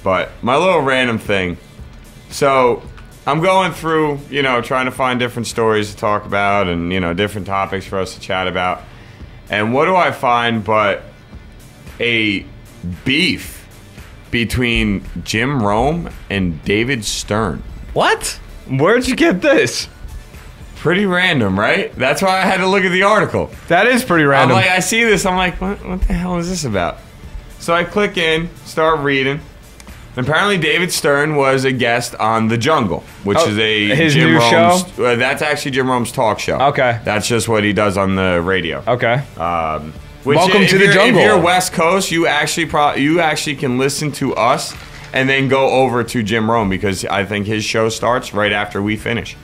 but my little random thing. So I'm going through, you know, trying to find different stories to talk about and, you know, different topics for us to chat about. And what do I find but a beef between Jim Rome and David Stern? What? Where'd you get this? Pretty random, right? That's why I had to look at the article. That is pretty random. I'm like, I see this. I'm like, what the hell is this about? So I click in, start reading. And apparently David Stern was a guest on The Jungle, which is his Jim new Rome's show? That's actually Jim Rome's talk show. Okay. That's just what he does on the radio. Okay. Welcome to the jungle. If you're West Coast, you actually can listen to us and then go over to Jim Rome because I think his show starts right after we finish,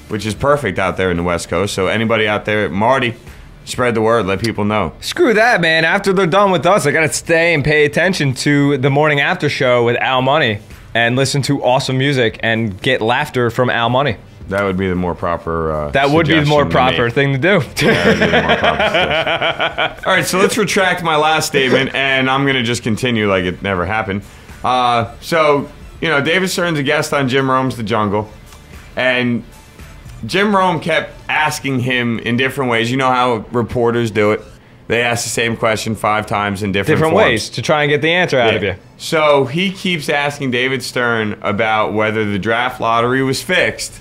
which is perfect out there in the West Coast. So anybody out there, Marty, spread the word, let people know. Screw that, man. After they're done with us, I gotta stay and pay attention to the morning after show with Al Money and listen to awesome music and get laughter from Al Money. That would be the more proper That would be the more proper thing to do. That would be the more proper thing. All right, so let's retract my last statement, and I'm going to just continue like it never happened. So, you know, David Stern's a guest on Jim Rome's The Jungle, and Jim Rome kept asking him in different ways. You know how reporters do it. They ask the same question 5 times in different forms. ways to try and get the answer out of you. So he keeps asking David Stern about whether the draft lottery was fixed.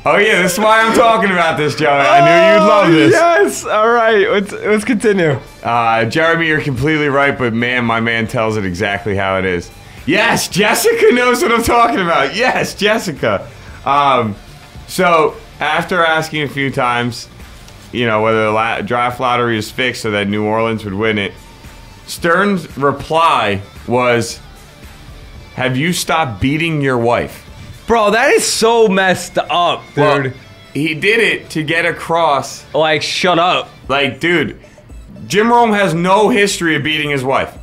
Oh yeah, this is why I'm talking about this, Joey. I knew you'd love this. Yes. All right. Let's continue. Jeremy, you're completely right, but man, my man tells it exactly how it is. Yes, Jessica knows what I'm talking about. Yes, Jessica. So after asking a few times, you know, whether the draft lottery is fixed so that New Orleans would win it, Stern's reply was, "Have you stopped beating your wife?" Bro, that is so messed up, dude. Well, he did it to get across. Like, shut up. Like, dude, Jim Rome has no history of beating his wife.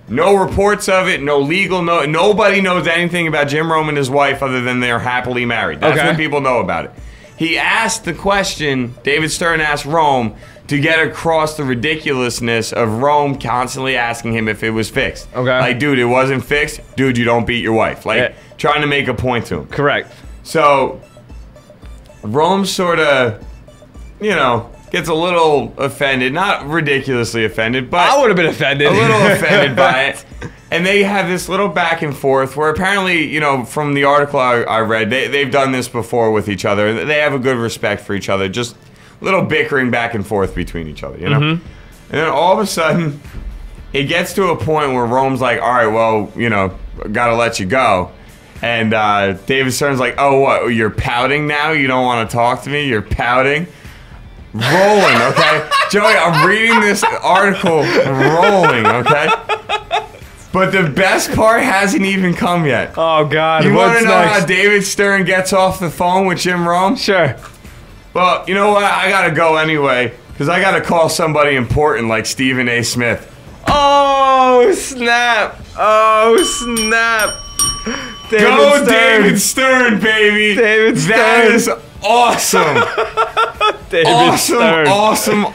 No reports of it, no legal, nobody knows anything about Jim Rome and his wife other than they're happily married. That's what people know about it. He asked the question, David Stern asked Rome, to get across the ridiculousness of Rome constantly asking him if it was fixed. Okay. Like, dude, it wasn't fixed. Dude, you don't beat your wife. Like, trying to make a point to him. Correct. So, Rome sort of, you know, gets a little offended. Not ridiculously offended, but I would have been offended. A little offended by it. And they have this little back and forth where apparently, you know, from the article I read, they've done this before with each other. They have a good respect for each other. Just little bickering back and forth between each other, you know? And then all of a sudden, it gets to a point where Rome's like, all right, well, you know, gotta let you go. And David Stern's like, oh, what, you're pouting now? You don't want to talk to me? You're pouting? Rolling, okay? Joey, I'm reading this article rolling, okay? But the best part hasn't even come yet. Oh, God. You want to know how David Stern gets off the phone with Jim Rome? Sure. Well, you know what? I got to go anyway, because I got to call somebody important like Stephen A. Smith. Oh, snap. Oh, snap. Go David Stern, baby. David Stern. That is awesome.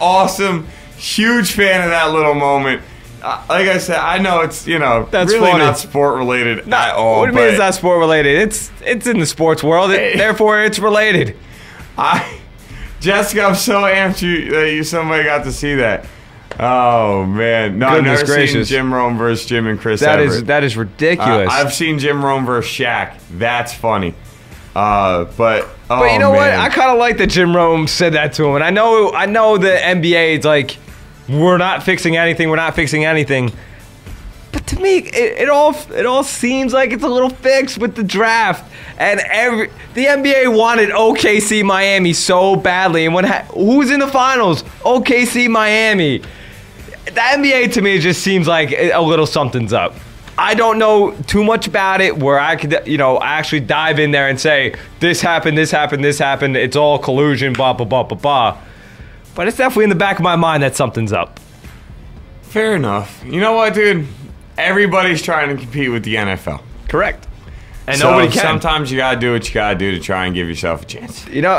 Awesome. Huge fan of that little moment. Like I said, I know it's, you know, that's really funny. not sport related at all. What do you mean it's not sport related? It's in the sports world, therefore it's related. Jessica, I'm so amped that somebody got to see that. Oh man, no, Goodness I've never gracious. seen Jim Rome versus Jim and Chris Everett. That is ridiculous. I've seen Jim Rome versus Shaq. That's funny. But you know what? I kind of like that Jim Rome said that to him, and I know the NBA is like, we're not fixing anything. We're not fixing anything. But to me, it all seems like it's a little fixed with the draft, and the NBA wanted OKC Miami so badly, and who's in the finals? OKC Miami. The NBA to me just seems like a little something's up. I don't know too much about it where I could, you know, actually dive in there and say this happened, this happened, this happened. It's all collusion, blah blah blah blah blah. But it's definitely in the back of my mind that something's up. Fair enough. You know what, dude? Everybody's trying to compete with the NFL. Correct. And so nobody can. Sometimes you gotta do what you gotta do to try and give yourself a chance. You know.